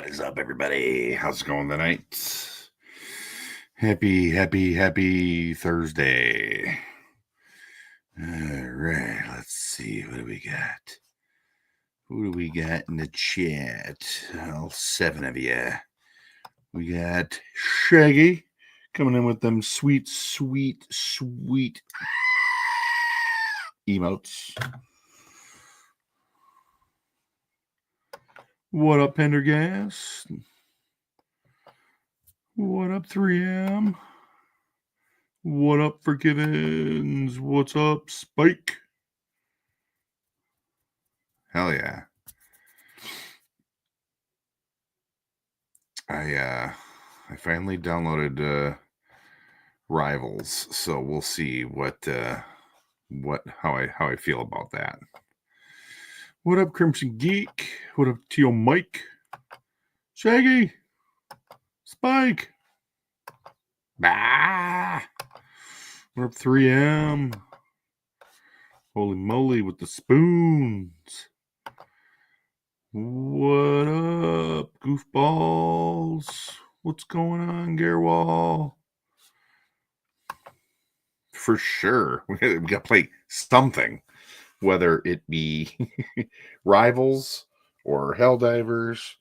What is up, everybody? How's it going tonight? Happy Thursday. All right, let's see. What do we got? Who do we got in the chat? All 7 of you. We got Shaggy coming in with them sweet emotes. What up, Pendergast? What up, 3M? What up, Forgivens? What's up, Spike? Hell yeah. I finally downloaded Rivals, so we'll see how I feel about that. What up, Crimson Geek? What up, Teal Mike? Shaggy? Spike? Bah! What up, 3M? Holy moly with the spoons. What up, goofballs? What's going on, Garewall? For sure. We got to play something, whether it be Rivals or Helldivers.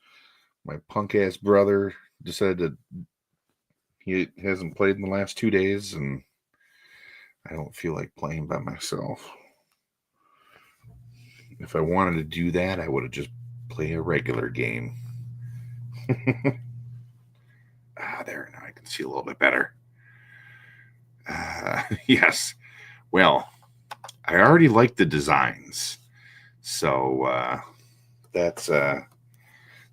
My punk-ass brother decided he hasn't played in the last 2 days, and I don't feel like playing by myself. If I wanted to do that, I would have just played a regular game. There, now I can see a little bit better. Yes. Well, I already like the designs, so that's a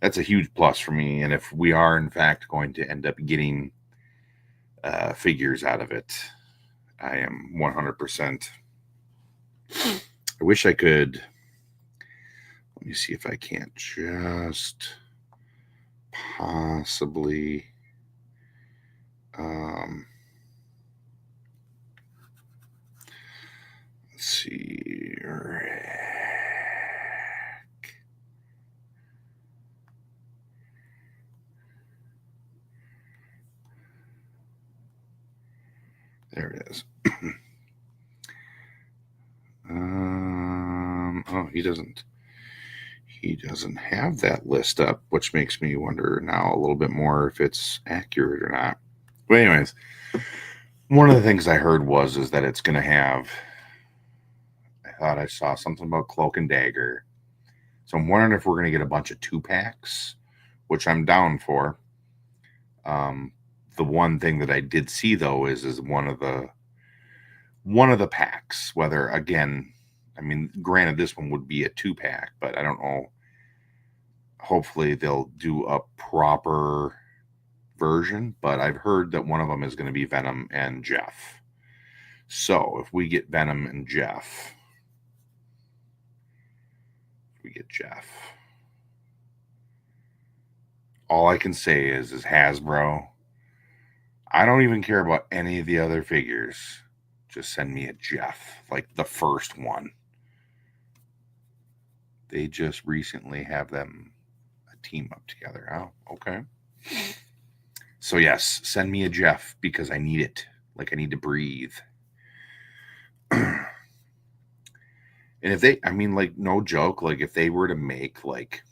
huge plus for me. And if we are in fact going to end up getting figures out of it, I am 100%. I wish I could. Let me see if I can't just possibly. Let's see. There it is. Oh, he doesn't have that list up, which makes me wonder now a little bit more if it's accurate or not. But anyways, one of the things I heard is that it's going to have, I thought I saw something about Cloak and Dagger. So I'm wondering if we're going to get a bunch of 2-packs, which I'm down for. The one thing that I did see, though, is one of the packs, whether, again, I mean, granted, this one would be a 2-pack, but I don't know. Hopefully they'll do a proper version, but I've heard that one of them is going to be Venom and Jeff. So if we get Venom and Jeff, all I can say is Hasbro, I don't even care about any of the other figures. Just send me a Jeff, like the first one. They just recently have them team up together. Oh, okay. So yes, send me a Jeff because I need it. Like I need to breathe. And if they, I mean, like no joke, like if they were to make like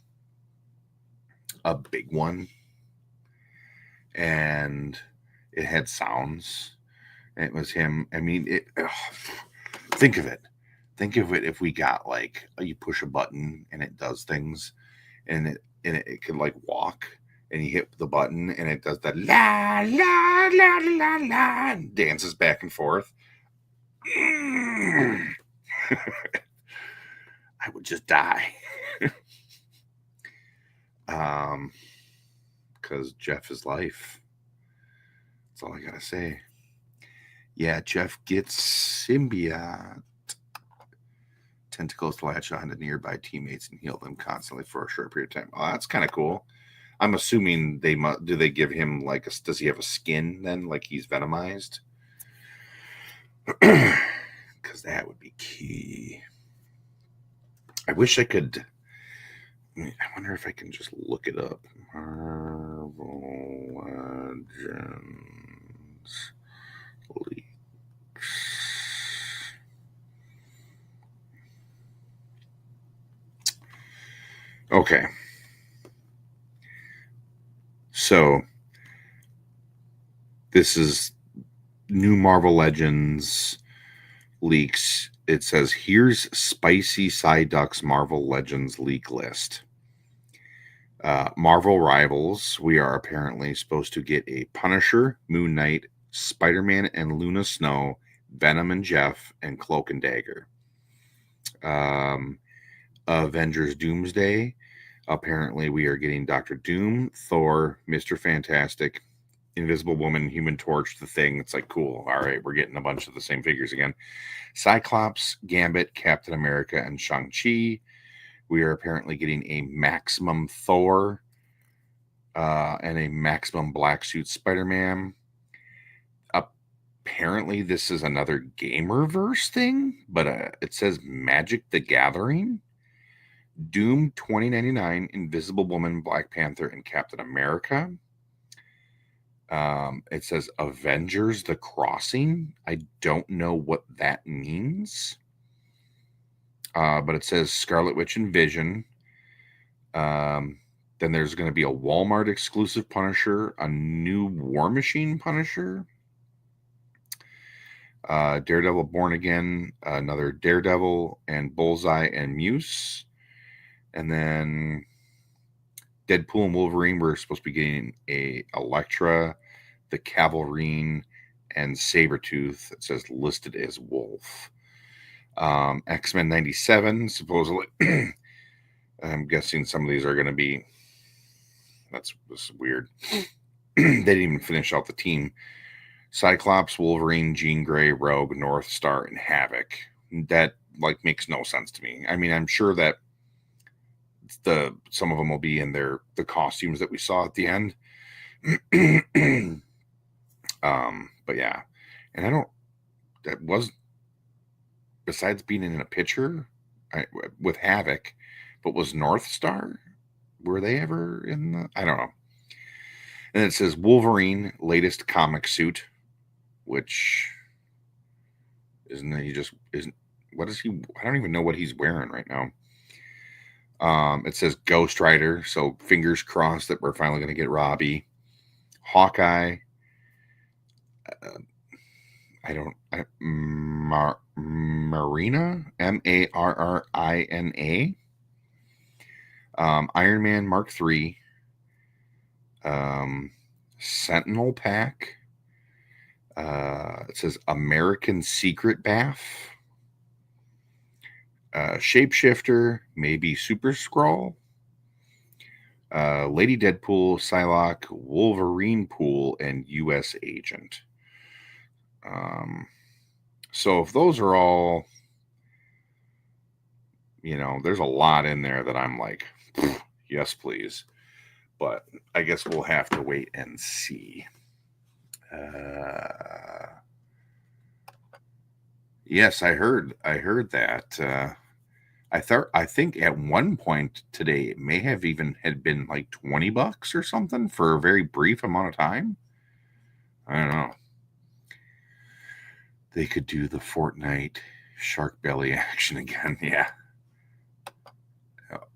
a big one and it had sounds and it was him, I mean, think of it if we got like you push a button and it does things and it could like walk and you hit the button and it does that la la la la la and dances back and forth. I would just die. Because Jeff is life. That's all I gotta say. Yeah, Jeff gets symbiote tentacles to latch on to nearby teammates and heal them constantly for a short period of time. Oh, that's kind of cool. I'm assuming do they give him like does he have a skin then, like he's venomized? Because that would be key. I wish I could. wonder if I can just look it up. Marvel Legends leaks. Okay. So this is new Marvel Legends leaks. It says, here's Spicy Psyduck's Marvel Legends leak list. Marvel Rivals, we are apparently supposed to get a Punisher, Moon Knight, Spider-Man and Luna Snow, Venom and Jeff, and Cloak and Dagger. Avengers Doomsday, apparently we are getting Doctor Doom, Thor, Mr. Fantastic, Invisible Woman, Human Torch, the Thing. It's like, cool. All right, we're getting a bunch of the same figures again. Cyclops, Gambit, Captain America, and Shang-Chi. We are apparently getting a Maximum Thor and a Maximum Black Suit Spider-Man. Apparently, this is another Gamerverse thing, but it says Magic the Gathering. Doom 2099, Invisible Woman, Black Panther, and Captain America. It says Avengers The Crossing. I don't know what that means. But it says Scarlet Witch and Vision. Then there's going to be a Walmart exclusive Punisher, a new War Machine Punisher, Daredevil Born Again, another Daredevil, and Bullseye and Muse. And then Deadpool and Wolverine, we're supposed to be getting a Elektra, the Cavalrine, and Sabretooth. It says listed as Wolf. X-Men 97, supposedly. I'm guessing some of these are going to be... This is weird. They didn't even finish out the team. Cyclops, Wolverine, Jean Grey, Rogue, North Star, and Havoc. That makes no sense to me. I mean, I'm sure that some of them will be in the costumes that we saw at the end. But yeah, and that was, besides being in a picture with Havoc, but was North Star, were they ever in the, I don't know. And it says Wolverine latest comic suit, which what is he? I don't even know what he's wearing right now. It says Ghost Rider, so fingers crossed that we're finally going to get Robbie. Hawkeye. Marina, Marrina. Iron Man Mark III. Sentinel Pack. It says American Secret Bath. Shapeshifter, maybe Super Skrull. Lady Deadpool, Psylocke, Wolverine Pool, and U.S. Agent. So if those are all, there's a lot in there that I'm like, yes, please. But I guess we'll have to wait and see. Yes, I heard that. I think at one point today it may have even had been like $20 or something for a very brief amount of time. I don't know. They could do the Fortnite shark belly action again. Yeah.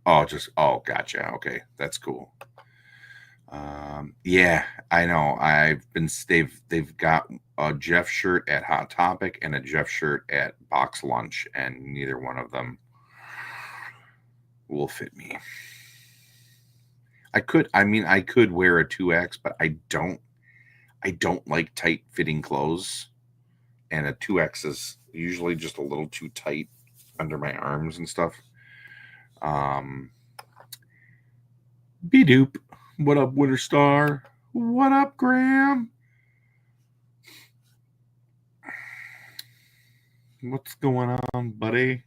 Oh, gotcha. Okay, that's cool. Yeah, I know. They've got a Jeff shirt at Hot Topic and a Jeff shirt at Box Lunch, and neither one of them will fit me. I could wear a 2X, but I don't like tight fitting clothes, and a 2X is usually just a little too tight under my arms and stuff. Be-doop. What up, Winter Star? What up, Graham? What's going on, buddy?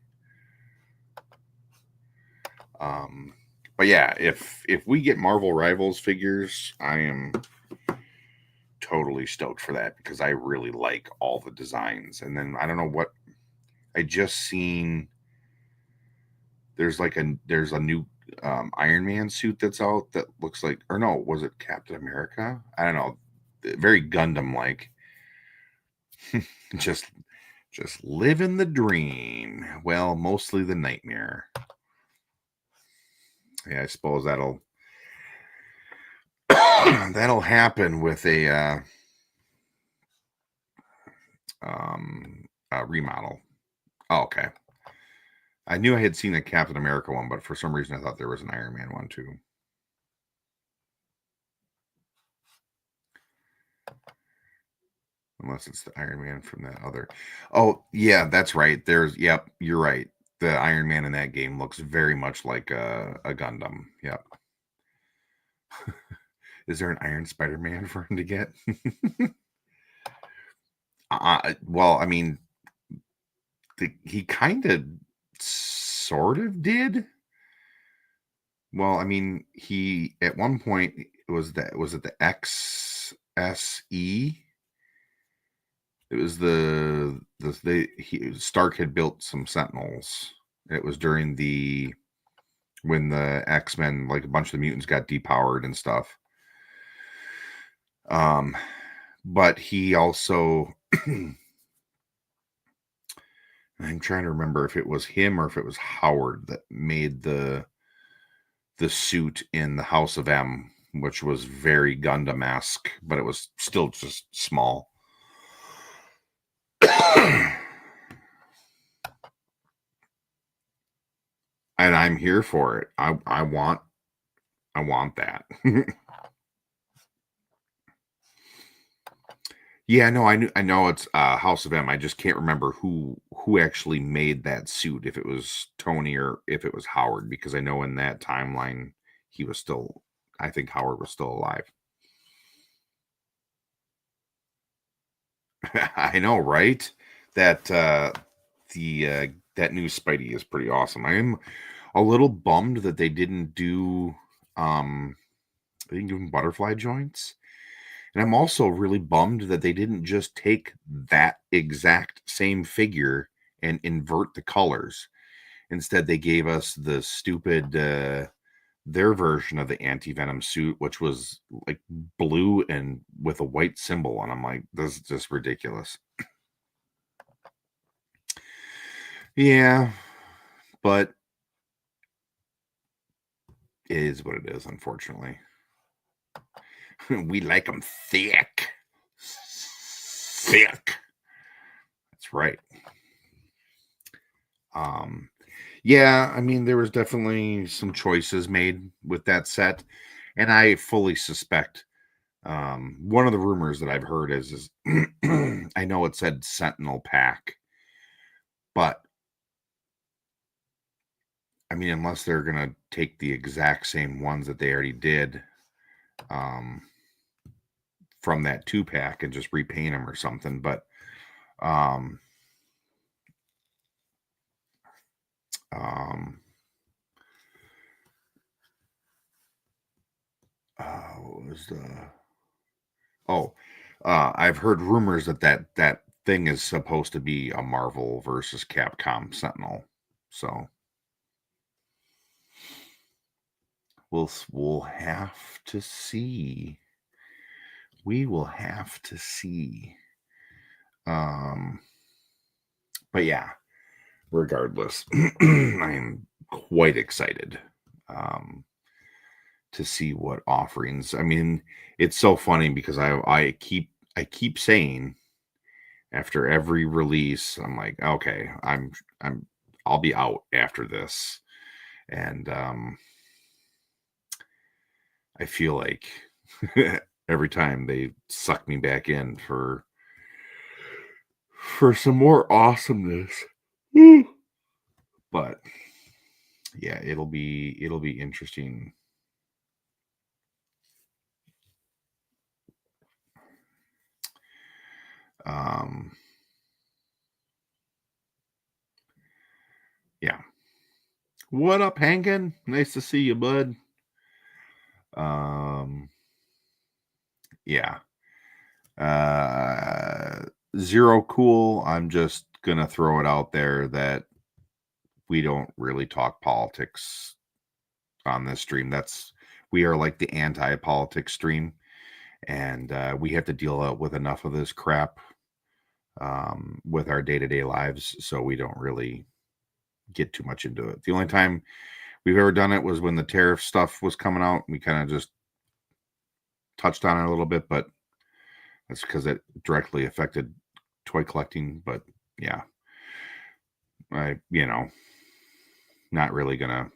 But yeah, if we get Marvel Rivals figures, I am totally stoked for that because I really like all the designs. And then I don't know what I just seen. There's a new Iron Man suit that's out that looks like, or no, was it Captain America? I don't know. Very Gundam like. just living the dream. Well, mostly the nightmare. Yeah, I suppose that'll that'll happen with a remodel. Oh, okay. I knew I had seen a Captain America one, but for some reason I thought there was an Iron Man one too. Unless it's the Iron Man from that other. Oh, yeah, that's right. Yep, you're right. The Iron Man in that game looks very much like a Gundam. Yep. Is there an Iron Spider-Man for him to get? Well, I mean, he kind of sort of did. Well, I mean, he at one point was it the XSE? It was Stark had built some Sentinels. It was during when the X-Men, like a bunch of the mutants got depowered and stuff. But he also I'm trying to remember if it was him or if it was Howard that made the suit in the House of M, which was very Gundam-esque, but it was still just small. And I'm here for it. I want that. Yeah, no, I know it's House of M. I just can't remember who actually made that suit, if it was Tony or if it was Howard, because I know in that timeline he was still, I think Howard was still alive. I know, right? That that new Spidey is pretty awesome. I am a little bummed that they didn't do they didn't give him butterfly joints. And I'm also really bummed that they didn't just take that exact same figure and invert the colors. Instead, they gave us the stupid their version of the anti-venom suit, which was like blue and with a white symbol. And I'm like, this is just ridiculous. Yeah, but it is what it is, unfortunately. We like them thick. Thick. That's right. Yeah, I mean, there was definitely some choices made with that set, and I fully suspect one of the rumors that I've heard is I know it said Sentinel pack, but I mean, unless they're gonna take the exact same ones that they already did from that 2-pack and just repaint them or something, but um what was I've heard rumors that thing is supposed to be a Marvel versus Capcom Sentinel, so we'll have to see. We will have to see. But yeah, regardless, I am quite excited to see what offerings. I mean, it's so funny because I keep saying after every release, I'm like, okay, I'll be out after this. And I feel like every time they suck me back in for some more awesomeness. But yeah, it'll be interesting. Yeah. What up, Hankin? Nice to see you, bud. Yeah. Zero cool. I'm just gonna throw it out there that we don't really talk politics on this stream. We are like the anti-politics stream, and we have to deal with enough of this crap with our day-to-day lives, so we don't really get too much into it. The only time we've ever done it was when the tariff stuff was coming out. We kind of just touched on it a little bit, but that's because it directly affected toy collecting. But yeah, not really gonna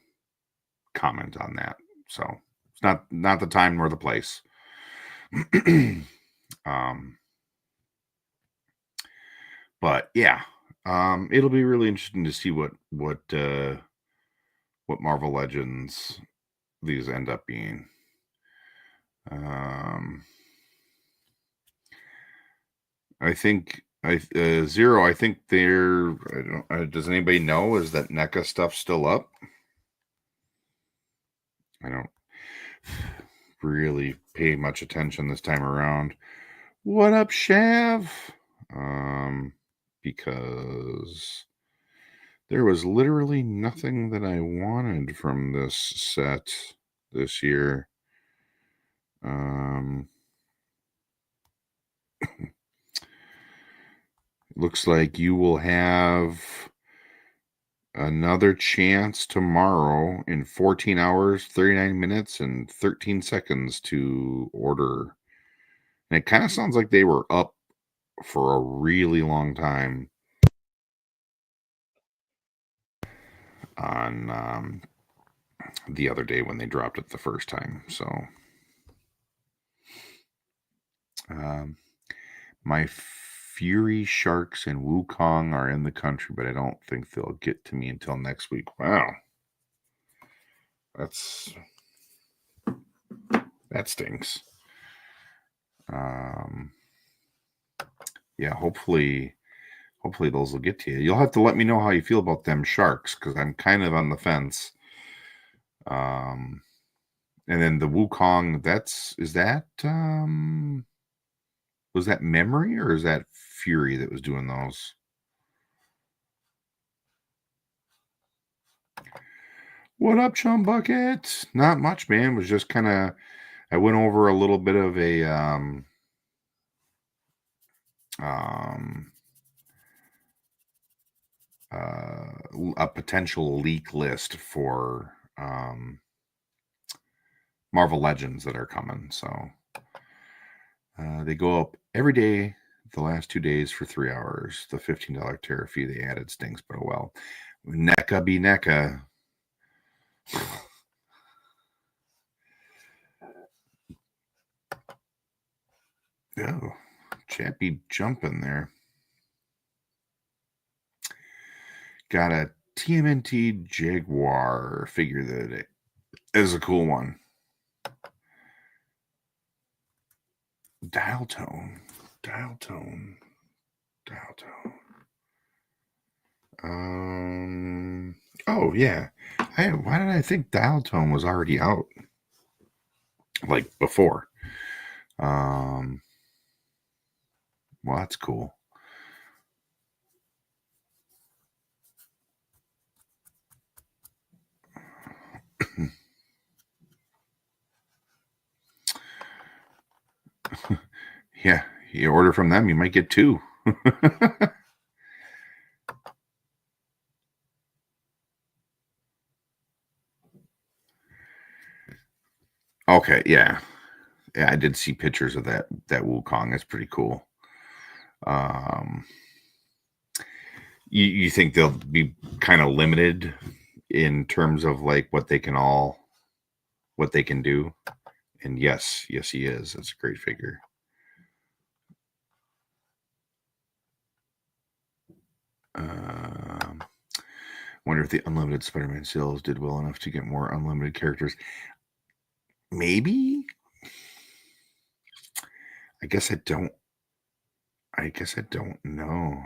comment on that. So it's not the time nor the place. But yeah, it'll be really interesting to see what Marvel Legends these end up being. I think Zero. I think they're. I don't. Does anybody know? Is that NECA stuff still up? I don't really pay much attention this time around. What up, Shav? Because there was literally nothing that I wanted from this set this year. Looks like you will have another chance tomorrow in 14 hours, 39 minutes, and 13 seconds to order. And it kind of sounds like they were up for a really long time on the other day when they dropped it the first time. So my Fury Sharks and Wukong are in the country, but I don't think they'll get to me until next week. Wow. That stinks. Yeah, hopefully those will get to you. You'll have to let me know how you feel about them sharks, because I'm kind of on the fence. And then the Wukong, was that Memory or is that Fury that was doing those? What up, Chum Bucket? Not much, man. It was just kind of, I went over a little bit of a potential leak list for Marvel Legends that are coming. So they go up every day the last 2 days for 3 hours. The $15 tariff fee they added stinks, but oh well. NECA be NECA. Oh, Chappie jumping there. Got a TMNT Jaguar figure that is a cool one. Dial tone. Oh yeah. Why did I think Dial Tone was already out? Like before. Well, that's cool. Yeah, you order from them, you might get 2. Okay, yeah. Yeah, I did see pictures of that Wukong. It's pretty cool. You think they'll be kind of limited in terms of like what they can do? And yes, he is. That's a great figure. Wonder if the unlimited Spider-Man sales did well enough to get more unlimited characters. Maybe. I guess I don't know.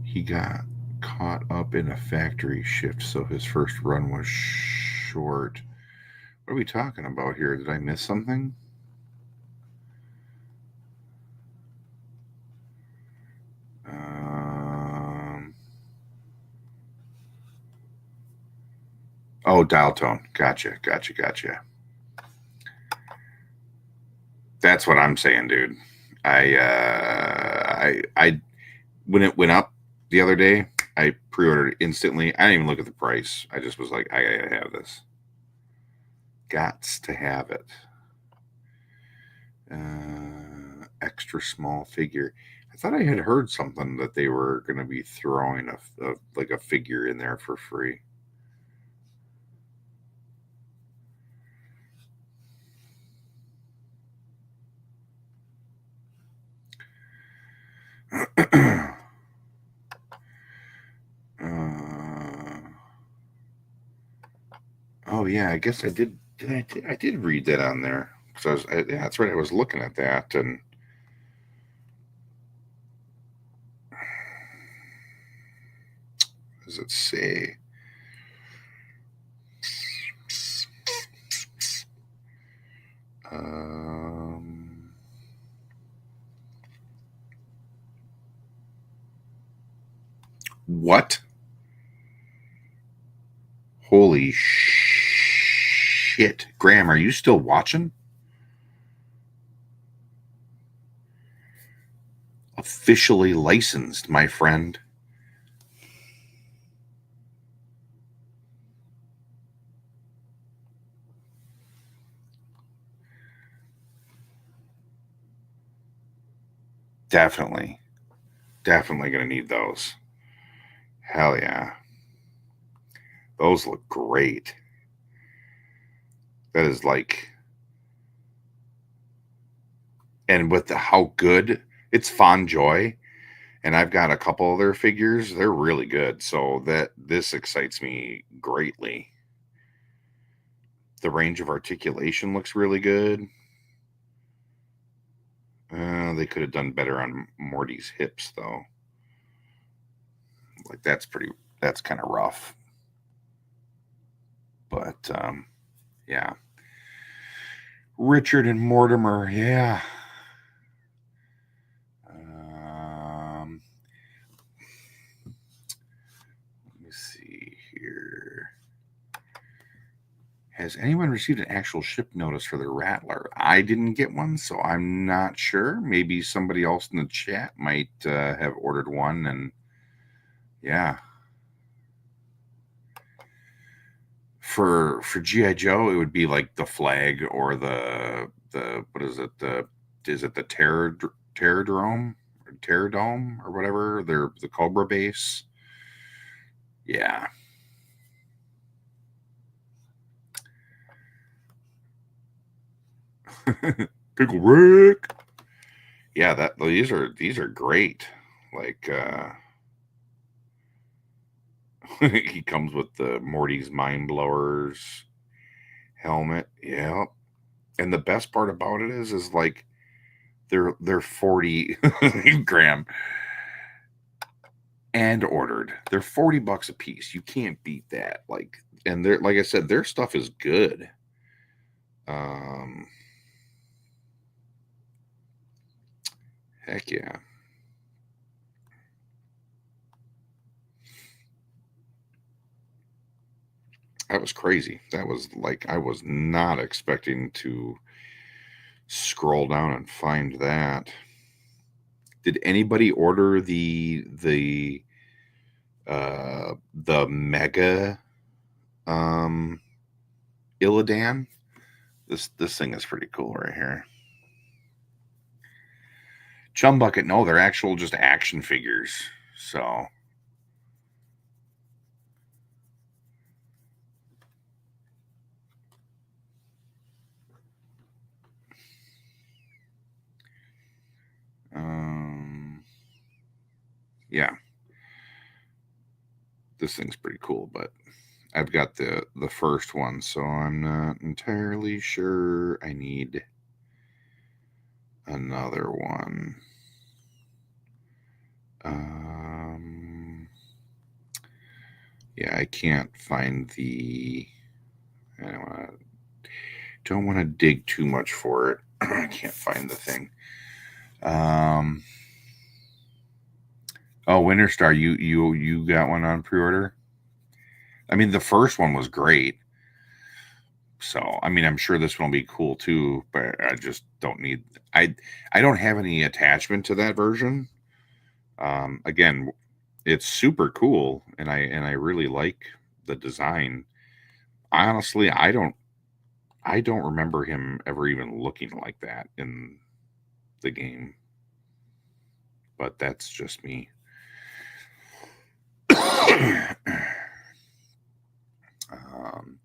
He got caught up in a factory shift, so his first run was short. What are we talking about here? Did I miss something? Oh, dial tone. Gotcha. That's what I'm saying, dude. I when it went up the other day, I pre-ordered it instantly. I didn't even look at the price. I just was like, I gotta have this. Gots to have it. Extra small figure. I thought I had heard something that they were going to be throwing like a figure in there for free. Oh yeah, I guess I did. I did read that on there because yeah, that's right. I was looking at that, and what does it say? What? Holy shit, Graham, are you still watching? Officially licensed, my friend. Definitely going to need those. Hell yeah. Those look great. That is like, and with how good it's Fond Joy, and I've got a couple of their figures. They're really good. So this excites me greatly. The range of articulation looks really good. They could have done better on Morty's hips, though. Like that's kind of rough. But yeah, Richard and Mortimer, yeah. Let me see here. Has anyone received an actual ship notice for the Rattler? I didn't get one, so I'm not sure. Maybe somebody else in the chat might have ordered one, and yeah. For GI Joe, it would be like the flag or the what is it? Is it the Terrordrome or Terrordome or whatever? They're the Cobra base. Yeah. Pickle Rick. Yeah, these are great. Like he comes with the Morty's mind blowers helmet. Yeah. And the best part about it is like they're 40 Graham and ordered. They're $40 a piece. You can't beat that. Like, and they're like I said, their stuff is good. Heck yeah. That was crazy. That was like I was not expecting to scroll down and find that. Did anybody order the mega Illidan? This thing is pretty cool right here. Chum Bucket, no, they're actual just action figures. So yeah, this thing's pretty cool, but I've got the first one, so I'm not entirely sure I need another one. Yeah, I can't find the. I don't want to dig too much for it. I can't find the thing. Oh, Winter Star, you got one on pre-order? I mean, the first one was great. So, I mean, I'm sure this one will be cool too, but I just don't need I don't have any attachment to that version. Again, it's super cool and I really like the design. Honestly, I don't remember him ever even looking like that in the game, but that's just me. um,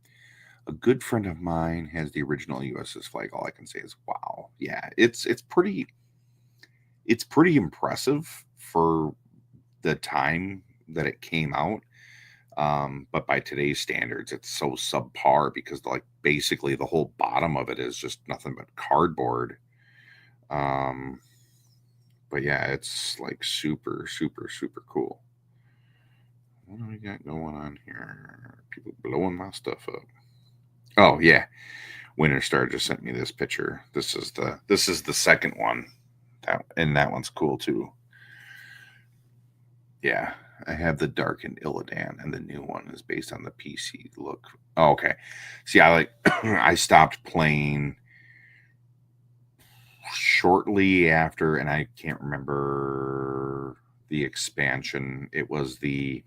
a good friend of mine has the original USS flag. All I can say is, wow, yeah, it's pretty impressive for the time that it came out. But by today's standards, it's so subpar because like basically the whole bottom of it is just nothing but cardboard. Um, but yeah, it's like super, super, super cool. What do we got going on here? People blowing my stuff up. Oh yeah, Winter Star just sent me this picture. This is the second one. That one's cool too. Yeah, I have the darkened Illidan, and the new one is based on the PC look. Oh, okay. See, I like I stopped playing shortly after, and I can't remember the expansion. It was the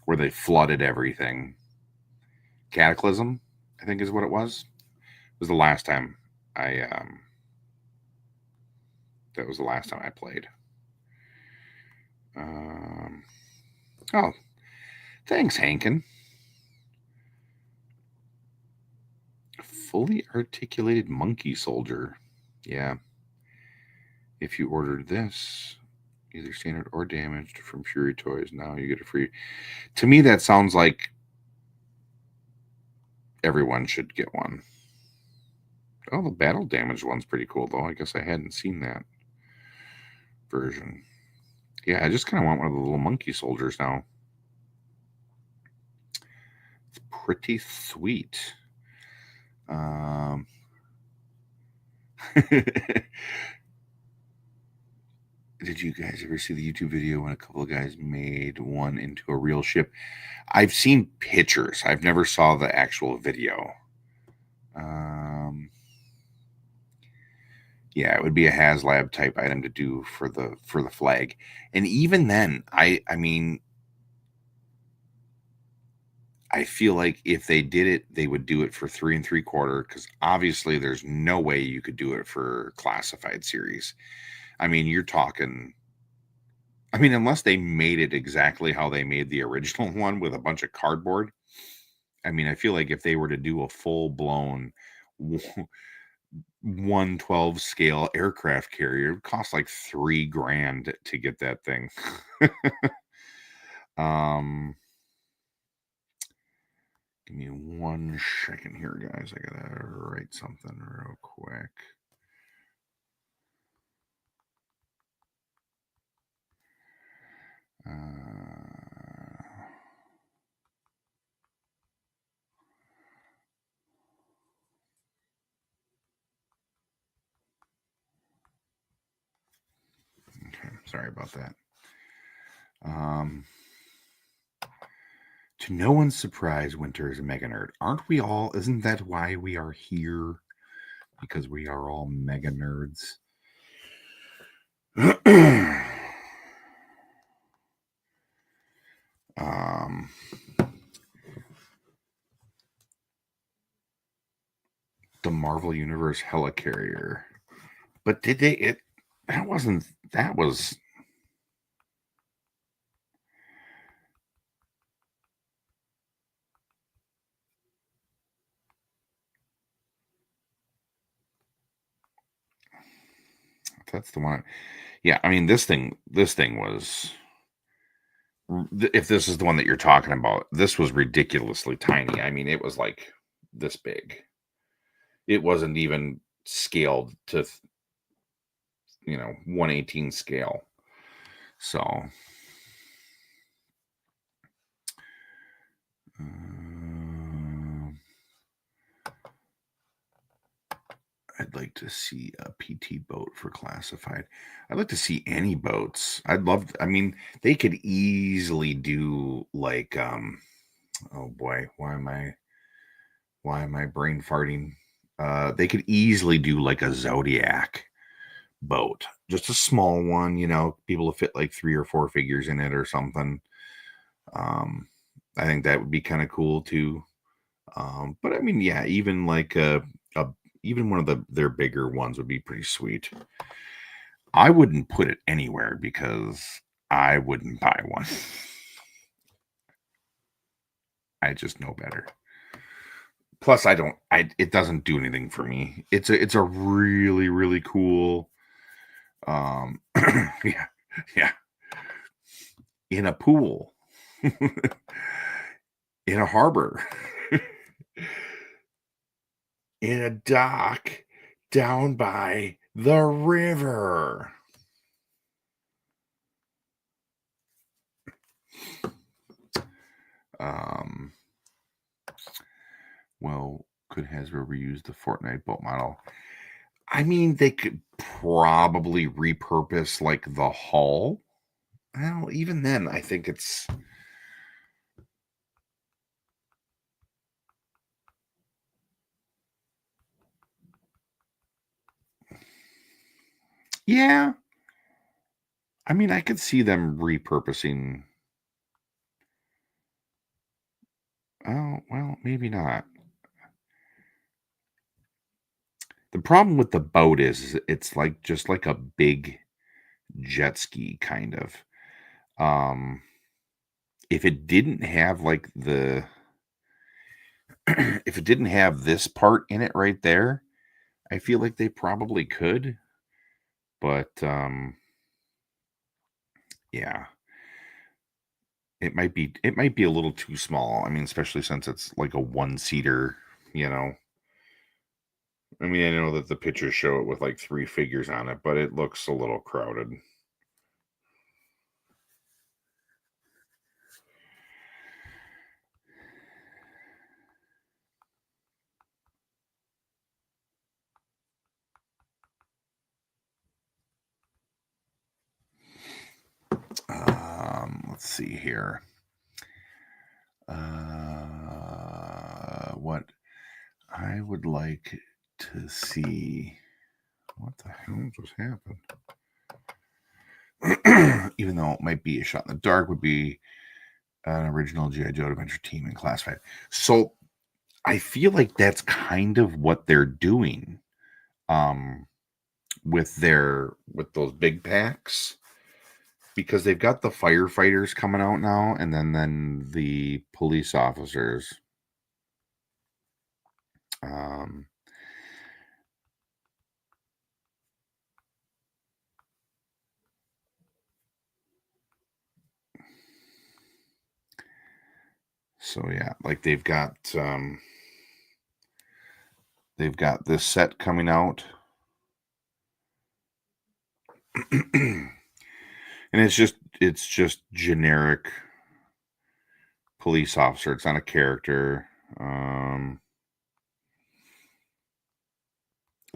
where they flooded everything. Cataclysm, I think, is what it was. It was the last time I that was the last time I played. Um, oh, thanks, Hankin. Fully articulated monkey soldier. Yeah. If you ordered this, either standard or damaged from Fury Toys, now you get a free. To me, that sounds like everyone should get one. Oh, the battle damaged one's pretty cool, though. I guess I hadn't seen that version. Yeah, I just kind of want one of the little monkey soldiers now. It's pretty sweet. Did you guys ever see the YouTube video when a couple of guys made one into a real ship? I've seen pictures. I've never saw the actual video. Yeah, it would be a HasLab type item to do for the flag. And even then, I mean, I feel like if they did it, they would do it for 3 3/4 because obviously there's no way you could do it for classified series. I mean, you're talking. I mean, unless they made it exactly how they made the original one with a bunch of cardboard. I mean, I feel like if they were to do a full blown 1/12 scale aircraft carrier, it would cost like $3,000 to get that thing. um, Give me 1 second here, guys. I gotta write something real quick. Okay, sorry about that. To no one's surprise, Winter is a mega nerd. Aren't we all? Isn't that why we are here? Because we are all mega nerds. The Marvel Universe helicarrier. But did they? That wasn't. That was. That's the one. Yeah, I mean this thing. This thing was. If this is the one that you're talking about, this was ridiculously tiny. I mean, it was like this big. It wasn't even scaled to 1/18 scale. So I'd like to see a PT boat for classified. I'd like to see any boats. I mean, they could easily do like Oh boy, why am I brain farting? They could easily do like a Zodiac boat, just a small one, people to fit like 3 or 4 figures in it or something. Um, I think that would be kind of cool too. But I mean, yeah, even like a even one of their bigger ones would be pretty sweet. I wouldn't put it anywhere because I wouldn't buy one. I just know better. Plus, I don't. It doesn't do anything for me. It's a really really cool. Yeah, yeah. In a pool, in a harbor, in a dock, down by the river. Um. Well, could Hasbro reuse the Fortnite boat model? I mean, they could probably repurpose like the hull. Well, even then, I think it's yeah. I mean, I could see them repurposing. Oh, well, maybe not. The problem with the boat is it's like just like a big jet ski kind of. Um, if it didn't have like the if it didn't have this part in it right there, I feel like they probably could, but yeah, it might be a little too small. I mean, especially since it's like a one-seater, you know. I mean, I know that the pictures show it with like 3 figures on it, but it looks a little crowded. Let's see here. What I would like to see. What the hell just happened? Even though it might be a shot in the dark, would be an original G.I. Joe Adventure Team in Classified. So I feel like that's kind of what they're doing um, with those big packs, because they've got the firefighters coming out now, and then the police officers. Um, so yeah, like they've got this set coming out. And it's just generic police officer. It's not a character.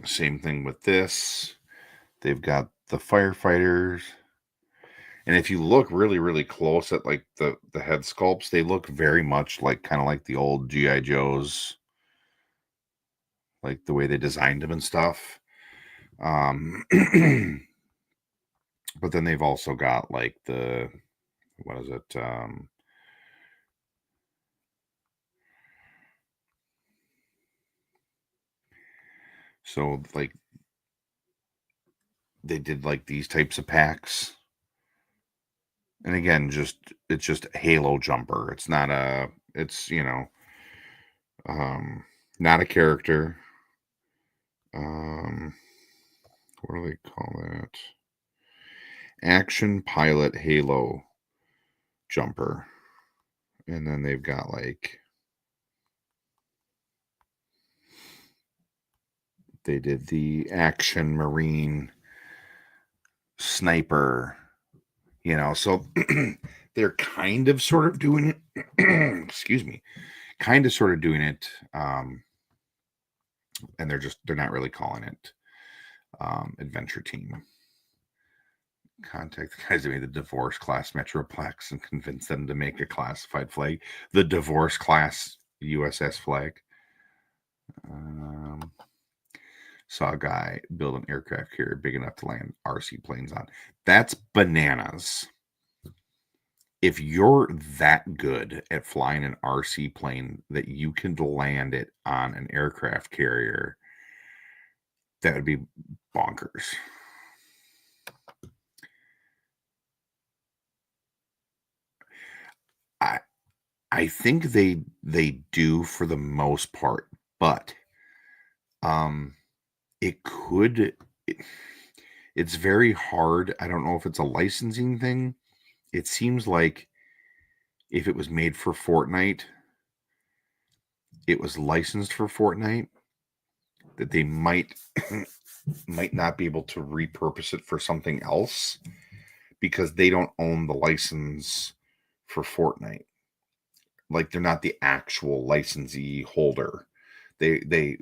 Same thing with this. They've got the firefighters. And if you look really, really close at like the head sculpts, they look very much like kind of like the old GI Joes, like the way they designed them and stuff. Um, but then they've also got like the what is it? So like they did like these types of packs, and again, it's just a Halo jumper. It's not a. It's um, not a character. Um, what do they call that? Action Pilot Halo jumper. And then they've got like they did the Action Marine Sniper, so they're kind of sort of doing it. Excuse me. Kind of sort of doing it. And they're not really calling it Adventure Team. Contact the guys that made the divorce class Metroplex and convince them to make a classified flag. The divorce class USS flag. Saw a guy build an aircraft carrier big enough to land RC planes on. That's bananas. If you're that good at flying an RC plane that you can land it on an aircraft carrier, that would be bonkers. I think they do for the most part, but it's very hard. I don't know if it's a licensing thing. It seems like if it was made for Fortnite, it was licensed for Fortnite, that they might not be able to repurpose it for something else because they don't own the license for Fortnite. Like, they're not the actual licensee holder. They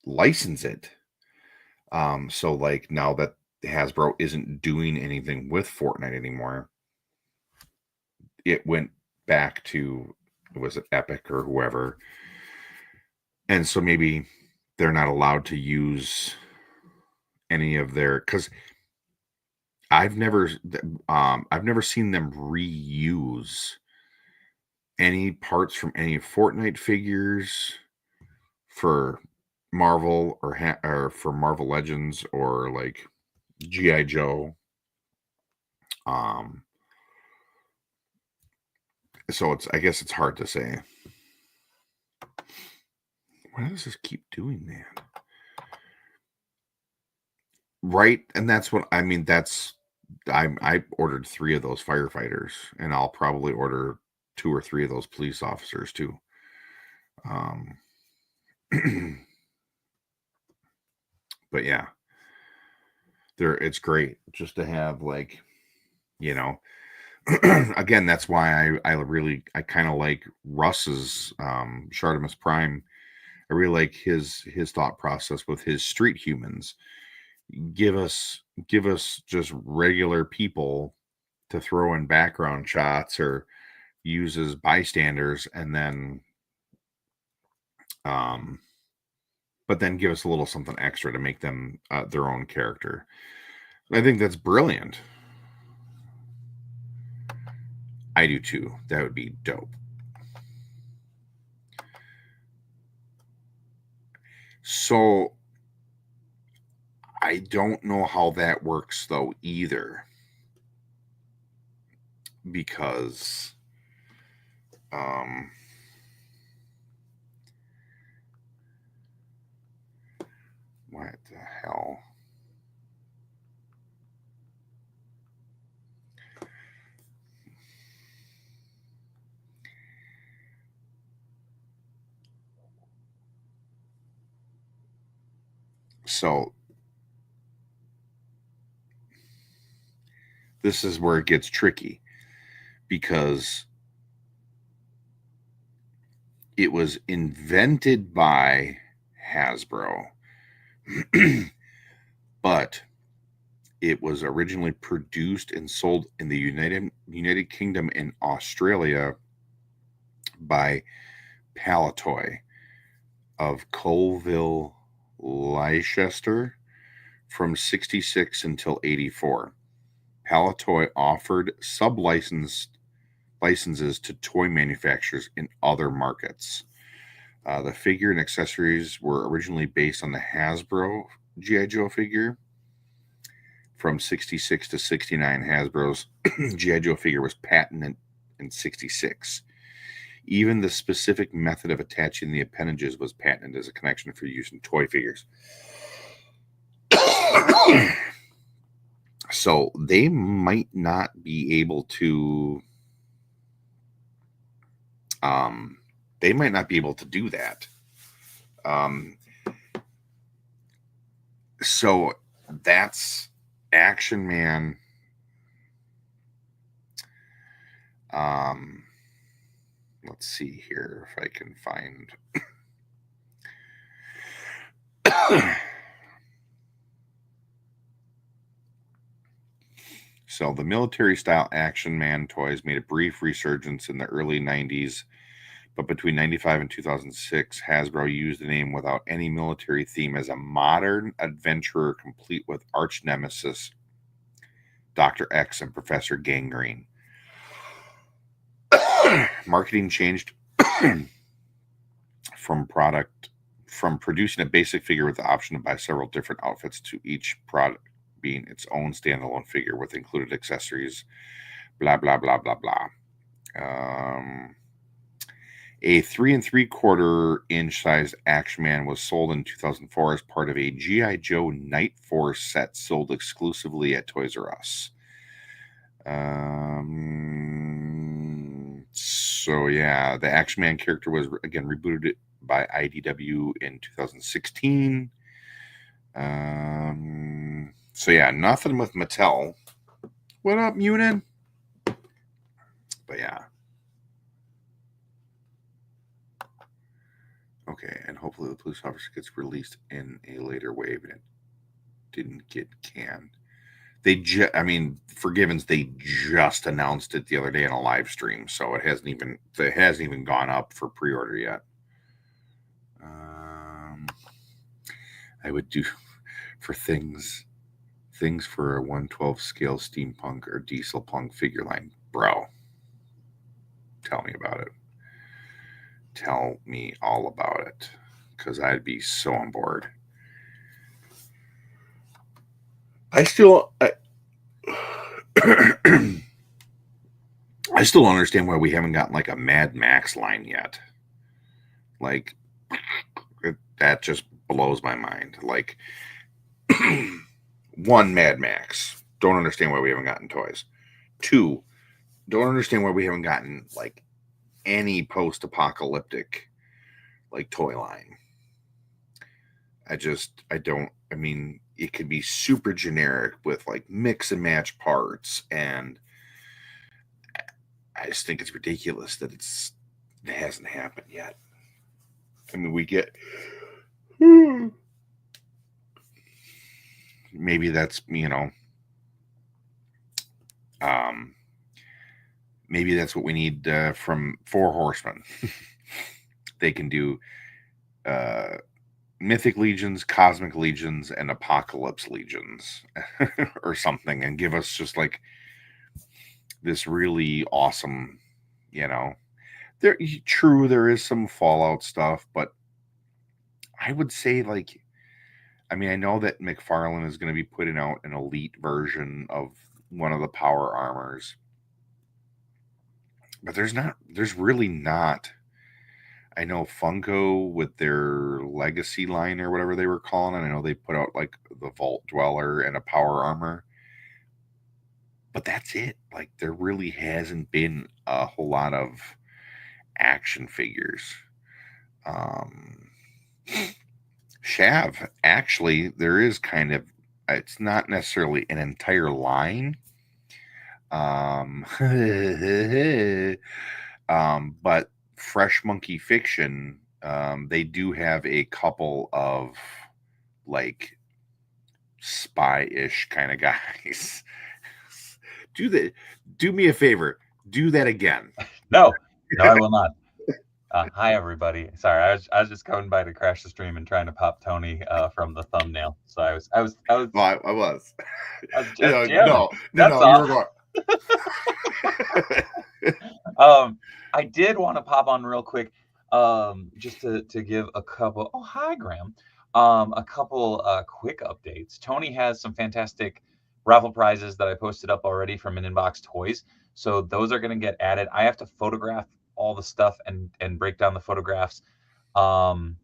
license it. So like, now that Hasbro isn't doing anything with Fortnite anymore, it went back to, was it Epic or whoever? And so maybe they're not allowed to use any of their, because I've never seen them reuse any parts from any Fortnite figures for Marvel or for Marvel Legends or like G.I. Joe. So I guess it's hard to say. Why does this keep doing that? Right, and that's what I mean. I ordered 3 of those firefighters, and I'll probably order 2 or 3 of those police officers too. But yeah, it's great just to have, like, again, that's why I kind of like Russ's Shartimus Prime. I really like his thought process with his street humans. Give us just regular people to throw in background shots or use as bystanders, and then but then give us a little something extra to make them their own character. I think that's brilliant. I do too. That would be dope. So I don't know how that works though either, because what the hell? So this is where it gets tricky, because it was invented by Hasbro, but it was originally produced and sold in the United Kingdom and Australia by Palitoy of Colville, Leicester, from 66 until 84. Palitoy offered licenses to toy manufacturers in other markets. The figure and accessories were originally based on the Hasbro G.I. Joe figure. From 66 to 69, Hasbro's G.I. Joe figure was patented in 66. Even the specific method of attaching the appendages was patented as a connection for use in toy figures. So they might not be able to do that. So that's Action Man. Let's see here if I can find. So the military-style Action Man toys made a brief resurgence in the early 90s, but between 95 and 2006, Hasbro used the name without any military theme as a modern adventurer complete with arch nemesis Dr. X and Professor Gangrene. Marketing changed from producing a basic figure with the option to buy several different outfits to each product being its own standalone figure with included accessories, blah, blah, blah, blah, blah. A 3 3/4 inch sized Action Man was sold in 2004 as part of a G.I. Joe Night Force set sold exclusively at Toys R Us. So yeah, the Action Man character was again rebooted by IDW in 2016. So yeah, nothing with Mattel. What up, Munin? But yeah. Okay, and hopefully the police officer gets released in a later wave and it didn't get canned. Forgivens, they just announced it the other day in a live stream, so it hasn't even gone up for pre-order yet. I would do for things for a 1/12 scale steampunk or diesel punk figure line, bro. Tell me about it. Tell me all about it, because I'd be so on board. I still don't understand why we haven't gotten like a Mad Max line yet. Like, that just blows my mind. Like, one, Mad Max. Don't understand why we haven't gotten toys. Two, don't understand why we haven't gotten like any post-apocalyptic like toy line. It could be super generic with like mix and match parts, and I just think it's ridiculous that it hasn't happened yet. I mean, we get maybe that's maybe that's what we need from Four Horsemen. They can do Mythic Legions, Cosmic Legions, and Apocalypse Legions or something, and give us just like this really awesome, there is some Fallout stuff, but I would say I know that McFarlane is going to be putting out an elite version of one of the power armors, but there's really not. I know Funko with their Legacy line or whatever they were calling it. I know they put out like the Vault Dweller and a power armor, but that's it. Like, there really hasn't been a whole lot of action figures. Shav, actually, there is kind of, it's not necessarily an entire line. But Fresh Monkey Fiction, they do have a couple of like spy-ish kind of guys. Do me a favor. Do that again. No, I will not. Hi, everybody. Sorry, I was just coming by to crash the stream and trying to pop Tony from the thumbnail. So I was. Well, I was. No, you were going. I did want to pop on real quick, just to give a couple. Oh, hi, Graham. A couple quick updates. Tony has some fantastic raffle prizes that I posted up already from an Inbox Toys, so those are going to get added. I have to photograph all the stuff and break down the photographs from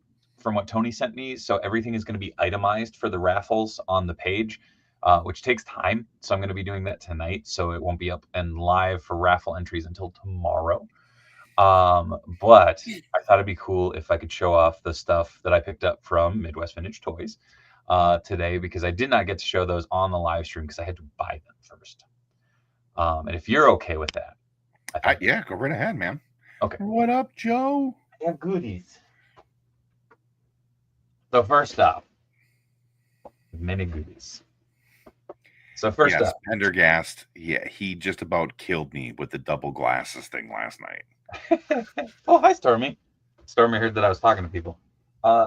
what Tony sent me, so everything is going to be itemized for the raffles on the page. Which takes time. So I'm going to be doing that tonight. So it won't be up and live for raffle entries until tomorrow. But I thought it'd be cool if I could show off the stuff that I picked up from Midwest Vintage Toys today, because I did not get to show those on the live stream because I had to buy them first. And if you're okay with that. Yeah, go right ahead, man. Okay. What up, Joe? I have goodies. So first up, mini goodies. So first Yes, up, Pendergast. Yeah, he just about killed me with the double glasses thing last night. oh, hi, Stormy. Stormy heard that I was talking to people.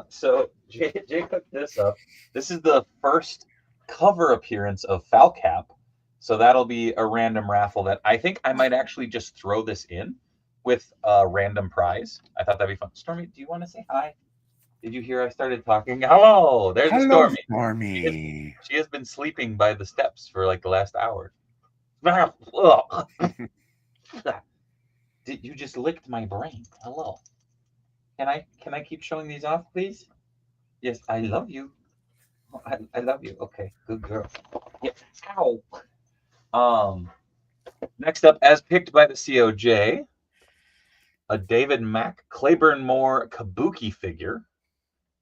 So Jay cooked this up. This is the first cover appearance of Falcap. So that'll be a random raffle that I think I might actually just throw this in with a random prize. I thought that'd be fun. Stormy, do you want to say hi? Did you hear I started talking? Hello, there's a Hello, Stormy. She has, Stormy. she has been sleeping by the steps for like the last hour. You just licked my brain. Hello. Can I keep showing these off, please? Yes, I love you. I love you. Okay, good girl. Yeah. Ow. Um. Next up, as picked by the COJ, a David Mack Claiborne Moore Kabuki figure.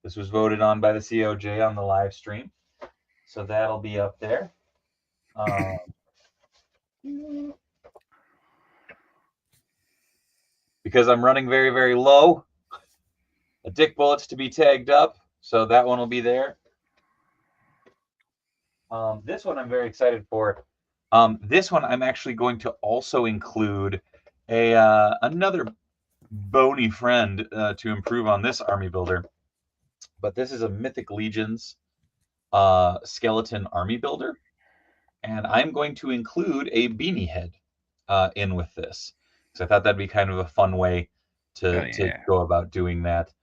This was voted on by the COJ on the live stream, so that'll be up there. Um, because I'm running very, very low, a Dick Bullets to be tagged up, so that one will be there. This one I'm very excited for. This one I'm actually going to also include another bony friend to improve on this army builder. But this is a Mythic Legions skeleton army builder, and I'm going to include a beanie head in with this. So I thought that'd be kind of a fun way to go about doing that.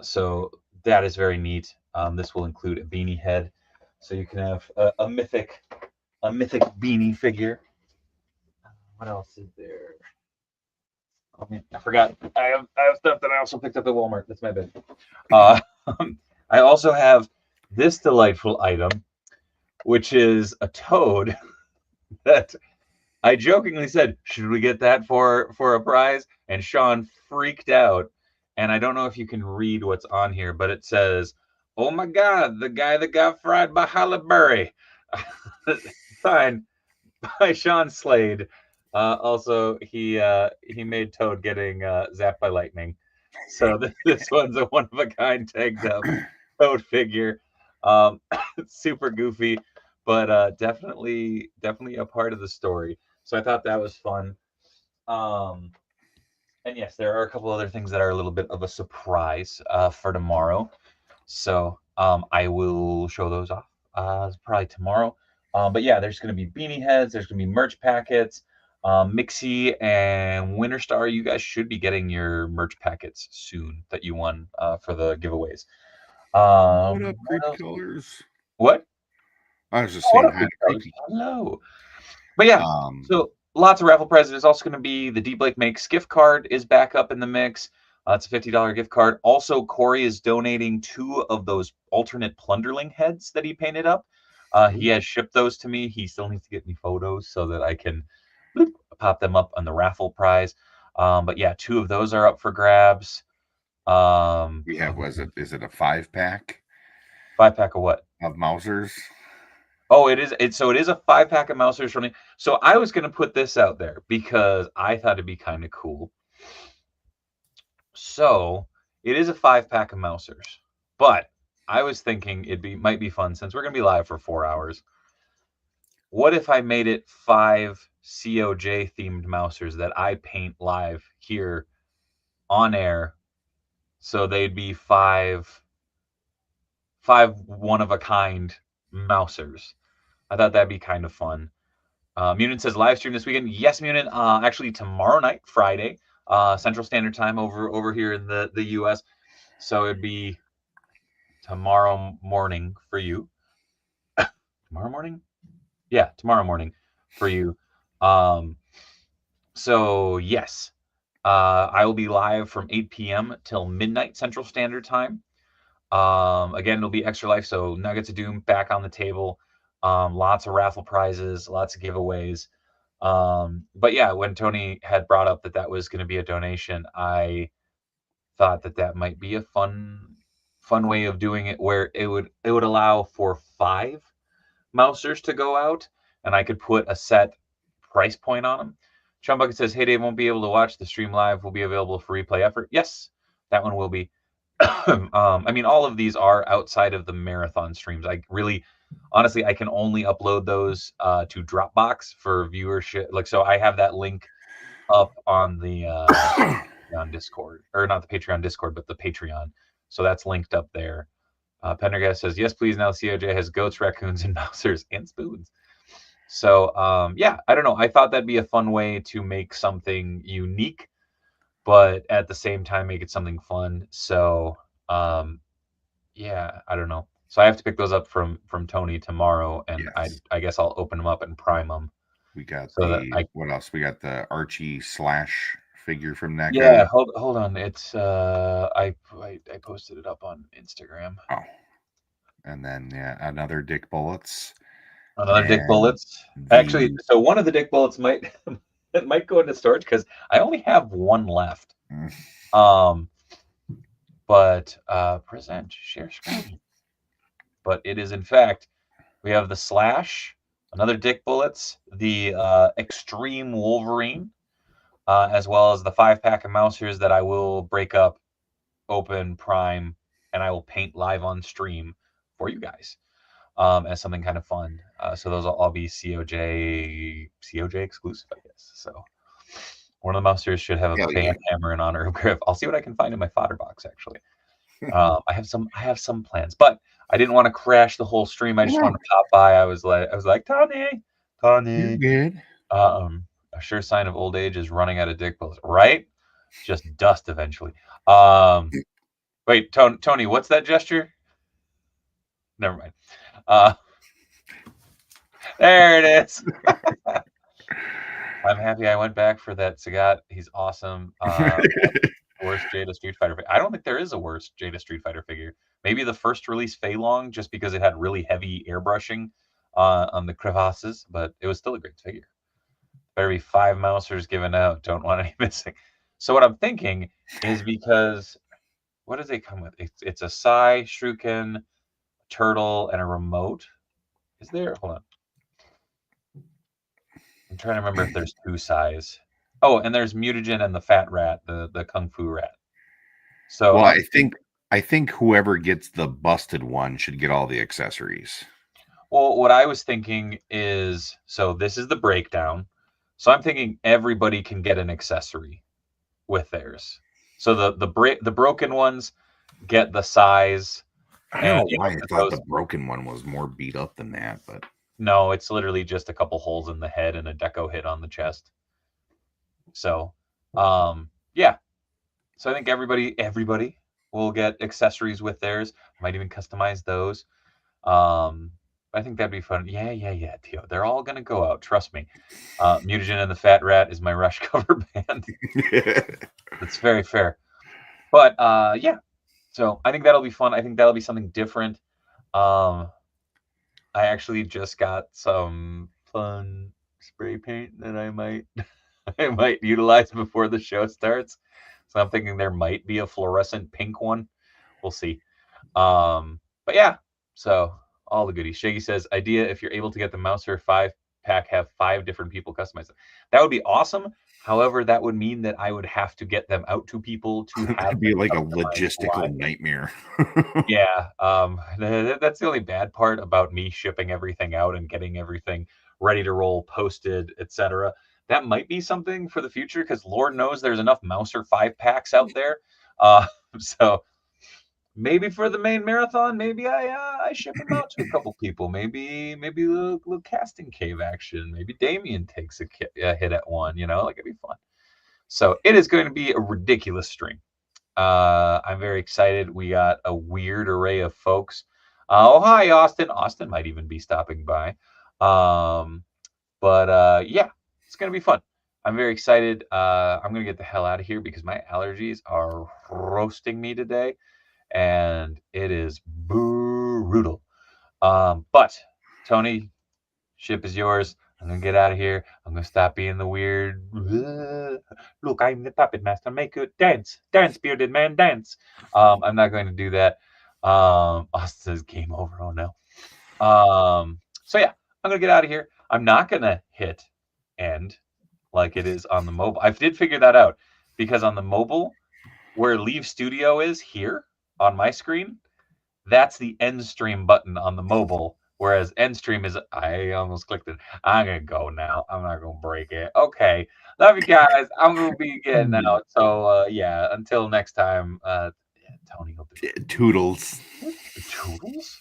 So that is very neat. This will include a beanie head, so you can have a mythic beanie figure. What else is there? Oh man, I forgot. I have stuff that I also picked up at Walmart. That's my bad. I also have this delightful item, which is a toad that I jokingly said, "Should we get that for a prize?" And Sean freaked out. And I don't know if you can read what's on here, but it says, "Oh my God, the guy that got fried by Halle Berry." Signed by Sean Slade. Also, he made Toad getting zapped by lightning. So this one's a one of a kind tagged up Toad figure. Super goofy, but definitely a part of the story. So I thought that was fun. And yes, there are a couple other things that are a little bit of a surprise for tomorrow. So I will show those off probably tomorrow. But yeah, there's going to be beanie heads. There's going to be merch packets. Mixie and Winterstar, you guys should be getting your merch packets soon that you won for the giveaways. What up, What creep else? killers? What? I was just What saying up, hi to colors? creepy. Hello. But yeah, so lots of raffle prizes. There's also going to be the D Blake Makes gift card is back up in the mix. It's a $50 gift card. Also, Corey is donating 2 of those alternate Plunderling heads that he painted up. He has shipped those to me. He still needs to get me photos so that I can pop them up on the raffle prize. But yeah, 2 of those are up for grabs. We have, is it a 5-pack 5-pack of what? of Mausers? Oh, it is. So it is a 5-pack of Mousers from me. So I was going to put this out there because I thought it'd be kind of cool. So it is a 5-pack of Mousers, but I was thinking might be fun since we're going to be live for 4 hours. What if I made it 5 COJ themed Mousers that I paint live here on air? So they'd be 5 one of a kind Mousers. I thought that'd be kind of fun. Munin says live stream this weekend. Yes, Munin. Actually, tomorrow night, Friday, Central Standard Time over here in the U.S. So it'd be tomorrow morning for you. Tomorrow morning? Yeah, tomorrow morning for you. So yes, I will be live from 8 p.m. till midnight Central Standard Time. Again, it'll be extra life. So Nuggets of Doom back on the table. Lots of raffle prizes, lots of giveaways. But yeah, when Tony had brought up that was going to be a donation, I thought that might be a fun way of doing it, where it would allow for 5 Mousers to go out, and I could put a set price point on them. Sean Bucket says, "Hey Dave, won't be able to watch the stream live. Will be available for replay effort." Yes, that one will be. I mean, all of these are outside of the marathon streams. I really honestly, I can only upload those to Dropbox for viewership. Like, so I have that link up on the on Discord, or not the Patreon Discord, but the Patreon. So that's linked up there. Pendergast says, yes, please. Now COJ has goats, raccoons, and mousers and spoons. So yeah, I don't know. I thought that'd be a fun way to make something unique, but at the same time make it something fun. So yeah, I don't know. So I have to pick those up from Tony tomorrow, and Yes. I guess I'll open them up and prime them. We got So that I what else? We got the Archie Slash figure from that yeah, guy. hold on. It's I posted it up on Instagram. Oh, and then yeah, another Dick Bullets Another Dick and Bullets. Actually, the so one of the Dick Bullets might it might go into storage because I only have one left. Um, but present share screen. But it is in fact we have the Slash, another Dick Bullets, the Extreme Wolverine, as well as the 5-pack of Mousers that I will break up, open, prime, and I will paint live on stream for you guys as something kind of fun. So those will all be COJ exclusive, I guess. So one of the Mousers should have a hell yeah. band hammer in honor of Griff. I'll see what I can find in my fodder box actually. I have some plans, but I didn't want to crash the whole stream. I just wanted to pop by. I was like, Tony, You're good. a sure sign of old age is running out of dick pills, right? Just dust eventually. Wait, Tony, what's that gesture? Never mind. There it is. I'm happy I went back for that Sagat. He's awesome. Worst Jada Street Fighter figure. I don't think there is a worst Jada Street Fighter figure. Maybe the first release Fei Long, just because it had really heavy airbrushing on the crevasses, but it was still a great figure. Better be 5 Mousers given out. Don't want any missing. So what I'm thinking is, because what does it come with? It's a Sai, Shuriken, turtle, and a remote. Is there? Hold on. I'm trying to remember if there's 2 Sais. Oh, and there's Mutagen and the fat rat, the Kung Fu rat. So Well, I think whoever gets the busted one should get all the accessories. well, what I was thinking is, so this is the breakdown. So I'm thinking everybody can get an accessory with theirs. So the broken ones get the size. I don't And know why I thought those, the broken one was more beat up than that, but no, it's literally just a couple holes in the head and a deco hit on the chest. So, yeah. So I think everybody will get accessories with theirs. Might even customize those. I think that'd be fun. Yeah, Tio. They're all gonna go out. Trust me. Mutagen and the Fat Rat is my Rush cover band. That's very fair. But yeah. So I think that'll be fun. I think that'll be something different. I actually just got some fun spray paint that I might I might utilize before the show starts. So I'm thinking there might be a fluorescent pink one. We'll see. But yeah, so all the goodies. Shaggy says, idea if you're able to get the Mouser 5-pack, have 5 different people customize it. That would be awesome. However, that would mean that I would have to get them out to people to have it'd be them like a customized logistical live. nightmare. Yeah, that's the only bad part about me shipping everything out and getting everything ready to roll, posted, etc. That might be something for the future, because Lord knows there's enough Mouser 5-packs out there. So maybe for the main marathon, maybe I ship them out to a couple people. Maybe a little casting cave action. Maybe Damien takes a hit at one. Like, it'd be fun. So it is going to be a ridiculous stream. I'm very excited. We got a weird array of folks. Oh, hi, Austin. Austin might even be stopping by. But yeah, it's going to be fun. I'm very excited. I'm going to get the hell out of here because my allergies are roasting me today, and it is brutal. But Tony, ship is yours. I'm gonna get out of here. I'm gonna stop being the weird. Look, I'm the puppet master. Make it dance, bearded man, dance. I'm not going to do that. Austin says game over. Oh no. So yeah, I'm gonna get out of here. I'm not gonna hit end like it is on the mobile. I did figure that out, because on the mobile, where leave studio is here on my screen, that's the end stream button on the mobile. Whereas end stream is, I almost clicked it. I'm gonna go now. I'm not gonna break it. Okay. Love you guys. I'm gonna be getting out. So yeah, until next time, yeah, Tony will do it. Toodles. Toodles?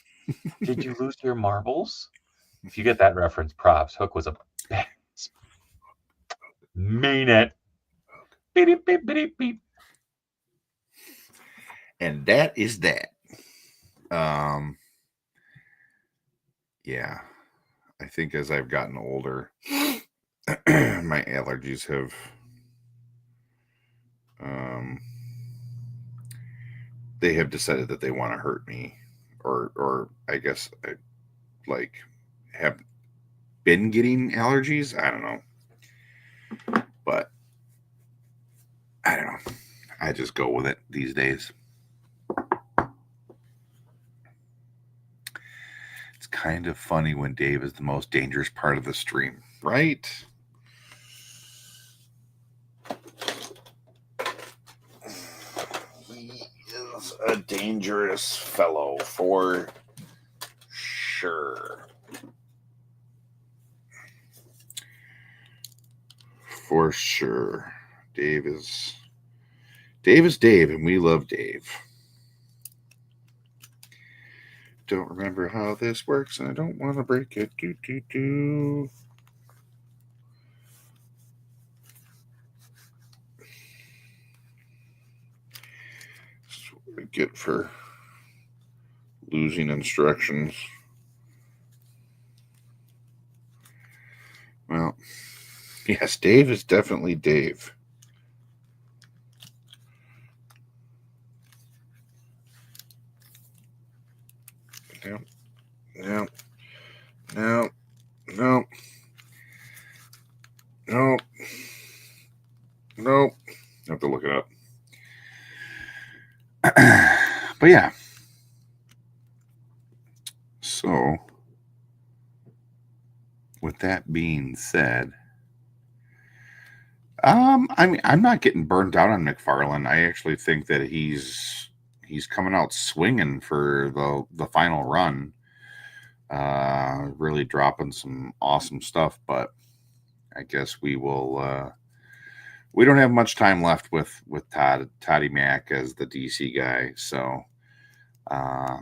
Did you lose your marbles? If you get that reference, props. Hook was a mean it. Beep, beep, beep, beep. And that is that. Yeah, I think as I've gotten older, my allergies have they have decided that they want to hurt me, or I guess I like have been getting allergies. I don't know, but I don't know. I just go with it these days. It's kind of funny when Dave is the most dangerous part of the stream, right? He is a dangerous fellow for sure. For sure. Dave is Dave, and we love Dave. Don't remember how this works, and I don't want to break it. That's what I get for losing instructions. Well, yes, Dave is definitely Dave. No. I have to look it up. But yeah. So, with that being said, I mean, I'm not getting burnt out on McFarlane. I actually think that he's coming out swinging for the final run. Really dropping some awesome stuff, but I guess we will. We don't have much time left with Toddy Mac as the DC guy, so oh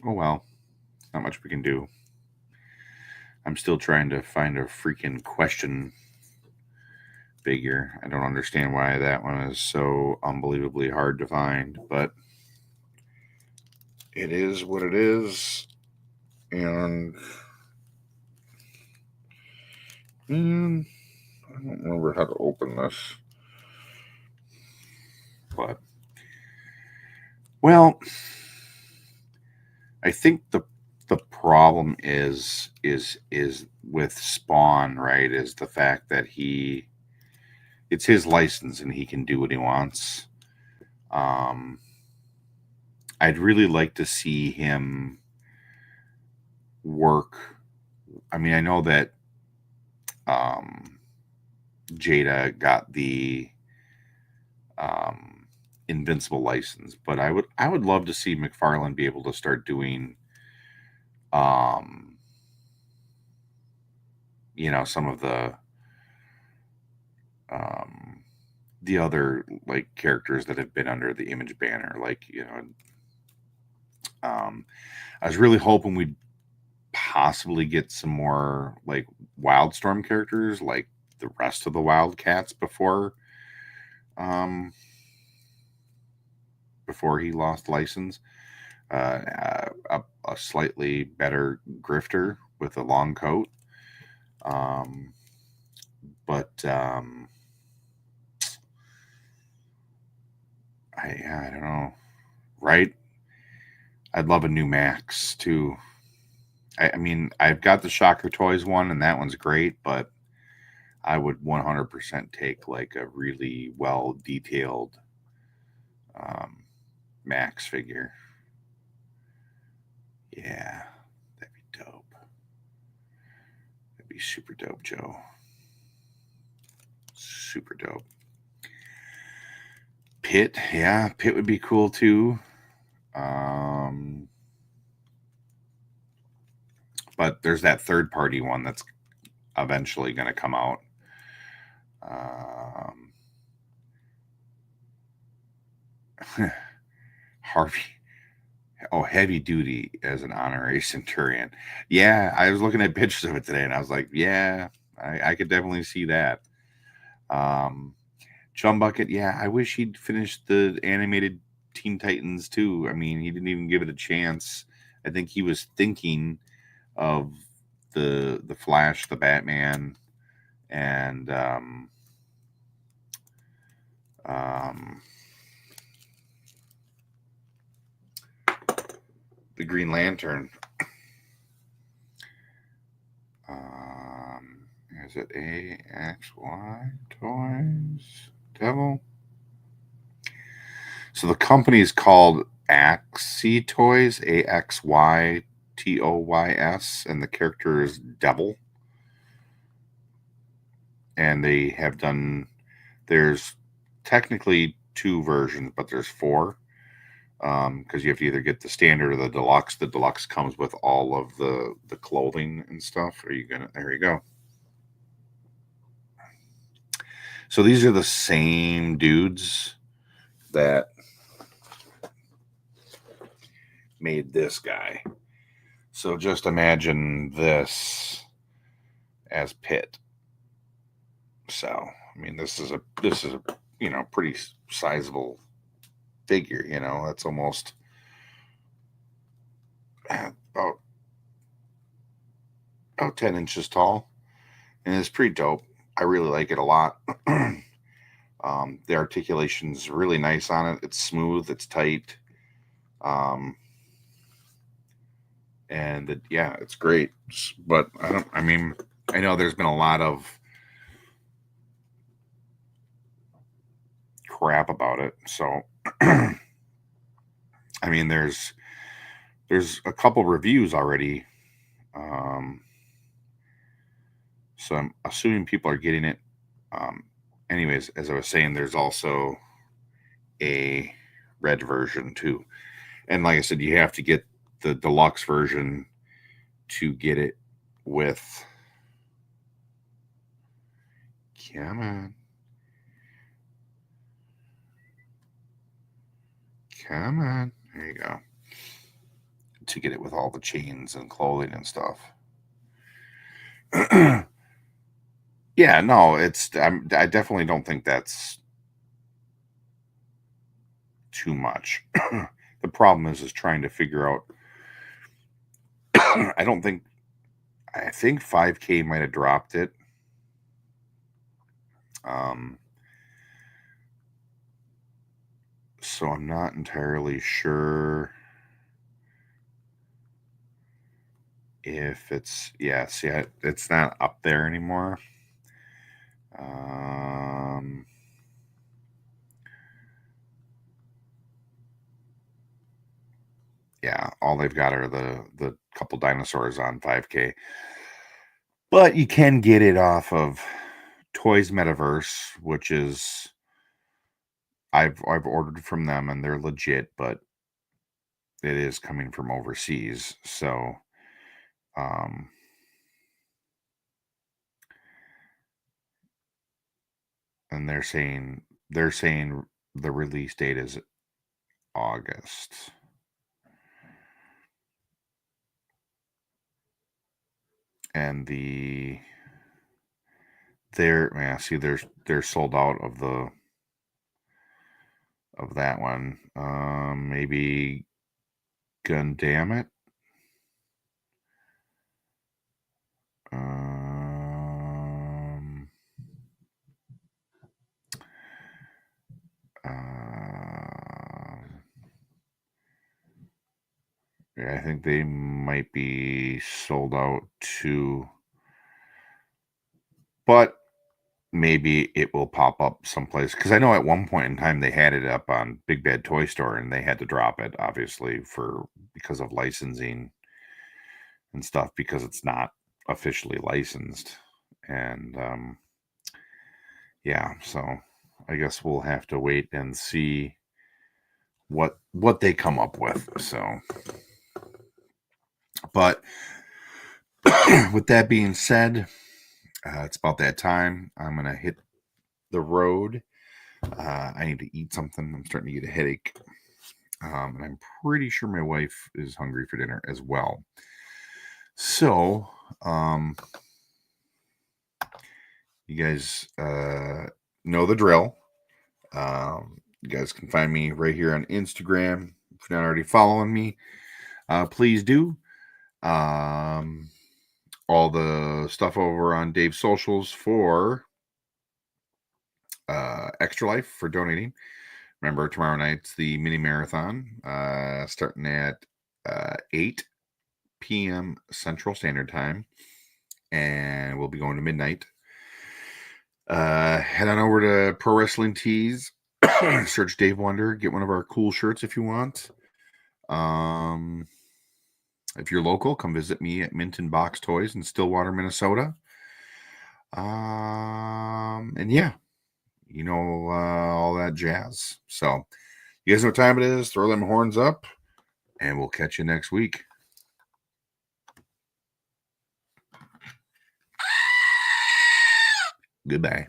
well, not much we can do. I'm still trying to find a freaking question figure. I don't understand why that one is so unbelievably hard to find, but it is what it is. And I don't remember how to open this. But well, I think the problem is with Spawn, right? Is the fact that it's his license and he can do what he wants. I'd really like to see him work. I mean, I know that Jada got the Invincible license, but I would love to see McFarlane be able to start doing some of the other like characters that have been under the Image banner, like I was really hoping we'd possibly get some more like Wildstorm characters, like the rest of the Wildcats before he lost license. A slightly better grifter with a long coat. But I don't know, right? I'd love a new Max too. I mean, I've got the Shocker Toys one, and that one's great, but I would 100% take like a really well detailed Max figure. Yeah, that'd be dope. That'd be super dope, Joe. Super dope. Pit, yeah, Pit would be cool too. but there's that third party one that's eventually going to come out. Harvey. Oh, heavy duty as an honorary centurion. Yeah, I was looking at pictures of it today, and I was like, yeah, I could definitely see that. Chum Bucket, yeah, I wish he'd finished the animated Teen Titans too. I mean, he didn't even give it a chance. I think he was thinking of the Flash, the Batman, and the Green Lantern. Is it AXY Toys Devil? So the company is called Axy Toys, AXYTOYS, and the character is Devil. And they have done, there's technically 2 versions, but there's 4. Because you have to either get the standard or the deluxe. The deluxe comes with all of the clothing and stuff. Are you gonna? There you go. So these are the same dudes that made this guy. So just imagine this as Pitt. So I mean, this is a pretty sizable figure. That's almost about 10 inches tall, and it's pretty dope. I really like it a lot. The articulation's really nice on it. It's smooth. It's tight. And it's great. But I know there's been a lot of crap about it. So, I mean, there's a couple reviews already. So I'm assuming people are getting it. Anyways, as I was saying, there's also a red version too. And like I said, you have to get the deluxe version to get it with. Come on. Come on. There you go. To get it with all the chains and clothing and stuff. Yeah, no, I definitely don't think that's too much. The problem is trying to figure out. I think 5K might have dropped it. So I'm not entirely sure if it's it's not up there anymore. Yeah, all they've got are the couple dinosaurs on 5K. But you can get it off of Toys Metaverse, which is I've ordered from them and they're legit, but it is coming from overseas. So and they're saying the release date is August. And they're sold out of that one. Maybe Gundam it. Yeah, I think they might be sold out too. But maybe it will pop up someplace. Because I know at one point in time they had it up on Big Bad Toy Store and they had to drop it, obviously, because of licensing and stuff, because it's not officially licensed. And so I guess we'll have to wait and see what they come up with. So, but with that being said, it's about that time. I'm going to hit the road. I need to eat something. I'm starting to get a headache. And I'm pretty sure my wife is hungry for dinner as well. So, you guys know the drill. You guys can find me right here on Instagram. If you're not already following me, please do. All the stuff over on Dave's socials for Extra Life for donating. Remember, tomorrow night's the mini marathon, starting at 8 p.m. Central Standard Time, and we'll be going to midnight. Head on over to Pro Wrestling Tees, search Dave Wonder, get one of our cool shirts if you want. If you're local, come visit me at Minton Box Toys in Stillwater, Minnesota. And yeah, you know, all that jazz. So you guys know what time it is. Throw them horns up, and we'll catch you next week. Goodbye.